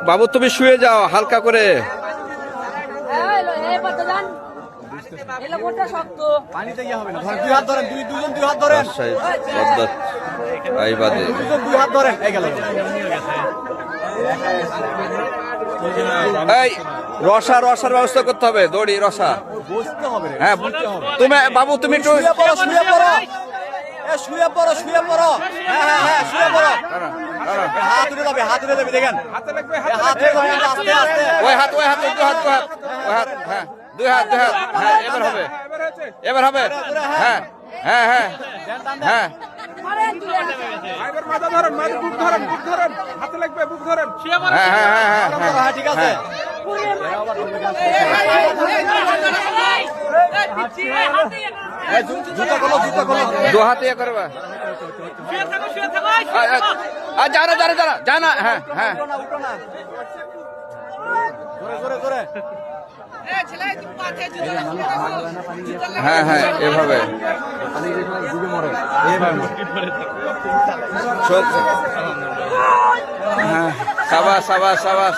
বাবু তুমি শুয়ে যাও হালকা করে। এই রসার ব্যবস্থা করতে হবে, দড়ি রসা। হ্যাঁ তুমি বাবু তুমি একটু শুয়ে পড়ো, শুয়ে পড়ো, শুয়ে পড়ো, শুয়ে পড়ো। হ্যাঁ শুয়ে পড়ো। হাত উঠে যাবে, হাত উঠে যাবে, দেখেন হাতে লাগবে, হাতে আস্তে আস্তে। ওই হাত, ওই হাত, দুই হাত, ওই হাত, হ্যাঁ দুই হাত, দুই হাত। হ্যাঁ এবার হবে, এবার হবে। হ্যাঁ হ্যাঁ হ্যাঁ হ্যাঁ মাথা ধরেন, বুক ধরেন, বুক ধরেন, হাতে লাগবে, বুক ধরেন। হ্যাঁ হ্যাঁ হ্যাঁ হ্যাঁ ঠিক আছে। দু হাতে করবা। যারা যারা যারা জানা। হ্যাঁ হ্যাঁ হ্যাঁ হ্যাঁ এভাবে হ্যাঁ সাবাস সাবাস সাবাস।